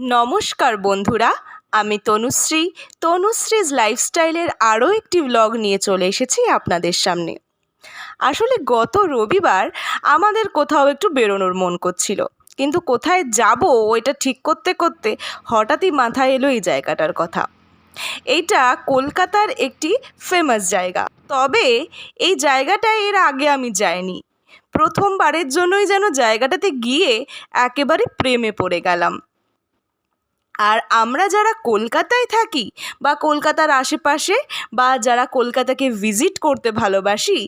নমস্কার বন্ধুরা, আমি তনুশ্রীজ লাইফস্টাইলের আরও একটি ব্লগ নিয়ে চলে এসেছি আপনাদের সামনে। আসলে গত রবিবার আমাদের কোথাও একটু বেরোনোর মন করছিল, কিন্তু কোথায় যাব ওইটা ঠিক করতে করতে হঠাৎই মাথায় এলো এই জায়গাটার কথা। এইটা কলকাতার একটি ফেমাস জায়গা, তবে এই জায়গাটা এর আগে আমি যাইনি। প্রথমবারের জন্যই যেন জায়গাটাতে গিয়ে একেবারে প্রেমে পড়ে গেলাম। আর আমরা যারা কলকাতায় থাকি বা কলকাতার আশেপাশে, বা যারা কলকাতাকে ভিজিট করতে ভালোবাসি,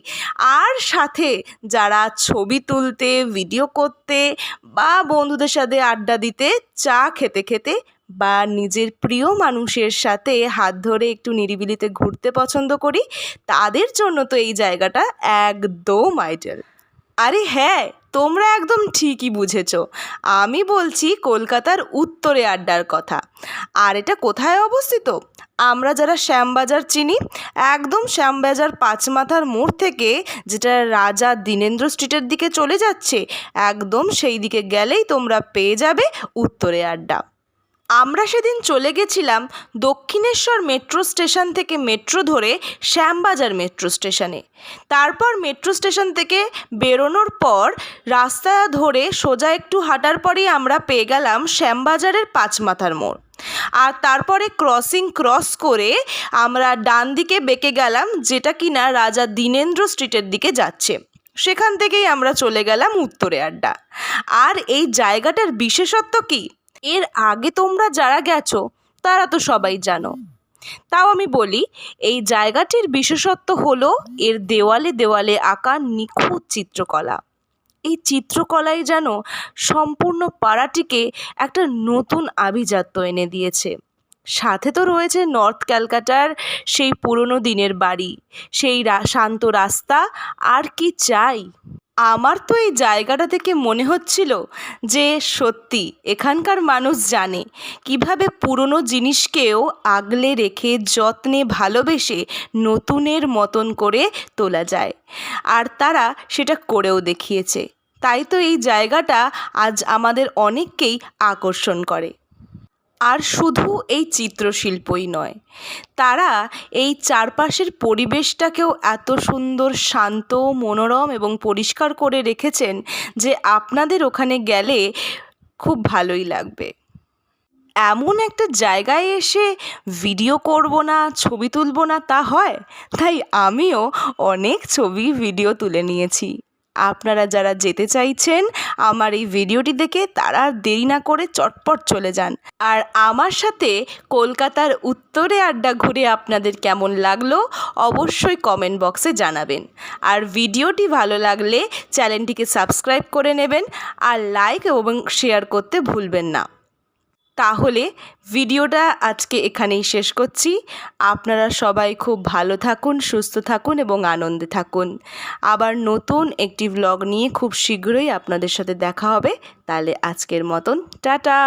আর সাথে যারা ছবি তুলতে, ভিডিও করতে বা বন্ধুদের সাথে আড্ডা দিতে, চা খেতে খেতে বা নিজের প্রিয় মানুষের সাথে হাত ধরে একটু নিরিবিলিতে ঘুরতে পছন্দ করি, তাদের জন্য তো এই জায়গাটা একদম আইডিয়াল। আরে হ্যাঁ, তোমরা একদম ঠিকই বুঝেছ, আমি বলছি কলকাতার উত্তরে আড্ডার কথা। আর এটা কোথায় অবস্থিত? আমরা যারা শ্যামবাজার চিনি, একদম শ্যামবাজার পাঁচমাথার মোড় থেকে যেটা রাজা দীনেন্দ্র স্ট্রিটের দিকে চলে যাচ্ছে, একদম সেই দিকে গেলেই তোমরা পেয়ে যাবে উত্তরে আড্ডা। আমরা সেদিন চলে গেছিলাম দক্ষিণেশ্বর মেট্রো স্টেশন থেকে মেট্রো ধরে শ্যামবাজার মেট্রো স্টেশনে। তারপর মেট্রো স্টেশন থেকে বেরোনোর পর রাস্তা ধরে সোজা একটু হাঁটার পরেই আমরা পেয়ে গেলাম শ্যামবাজারের পাঁচমাথার মোড়। আর তারপরে ক্রস করে আমরা ডান দিকে বেঁকে গেলাম, যেটা কিনা রাজা দীনেন্দ্র স্ট্রিটের দিকে যাচ্ছে। সেখান থেকেই আমরা চলে গেলাম উত্তরে আড্ডা। আর এই জায়গাটার বিশেষত্ব কী, এর আগে তোমরা যারা গেছো তারা তো সবাই জানো। তাও আমি বলি, এই জায়গাটির বিশেষত্ব হলো এর দেওয়ালে দেওয়ালে আঁকা নিখুঁত চিত্রকলা। এই চিত্রকলাই যেন সম্পূর্ণ পাড়াটিকে একটা নতুন আভিজাত্য এনে দিয়েছে। সাথে তো রয়েছে নর্থ ক্যালকাটার সেই পুরনো দিনের বাড়ি, সেই শান্ত রাস্তা, আর কি চাই। আমার তো এই জায়গাটা থেকে মনে হচ্ছিল যে সত্যি এখানকার মানুষ জানে কিভাবে পুরনো জিনিসকেও আগলে রেখে যত্নে ভালোবেসে নতুনের মতন করে তোলা যায়, আর তারা সেটা করেও দেখিয়েছে। তাই তো এই জায়গাটা আজ আমাদের অনেককেই আকর্ষণ করে। আর শুধু এই চিত্রশিল্পই নয়, তারা এই চারপাশের পরিবেশটাকেও এত সুন্দর, শান্ত, মনোরম এবং পরিষ্কার করে রেখেছেন যে আপনাদের ওখানে গেলে খুব ভালোই লাগবে। এমন একটা জায়গায় এসে ভিডিও করব না, ছবি তুলব না, তা হয়? তাই আমিও অনেক ছবি, ভিডিও তুলে নিয়েছি। আপনারা যারা যেতে চাইছেন আমার এই ভিডিওটি দেখে, তারা দেরি না করে চটপট চলে যান। আর আমার সাথে কলকাতার উত্তরে আড্ডা ঘুরে আপনাদের কেমন লাগলো অবশ্যই কমেন্ট বক্সে জানাবেন। আর ভিডিওটি ভালো লাগলে চ্যানেলটিকে সাবস্ক্রাইব করে নেবেন, আর লাইক এবং শেয়ার করতে ভুলবেন না। তাহলে ভিডিওটা আজকে এখানেই শেষ করছি। আপনারা সবাই খুব ভালো থাকুন, সুস্থ থাকুন এবং আনন্দে থাকুন। আবার নতুন একটি ব্লগ নিয়ে খুব শীঘ্রই আপনাদের সাথে দেখা হবে। তাহলে আজকের মতন টাটা।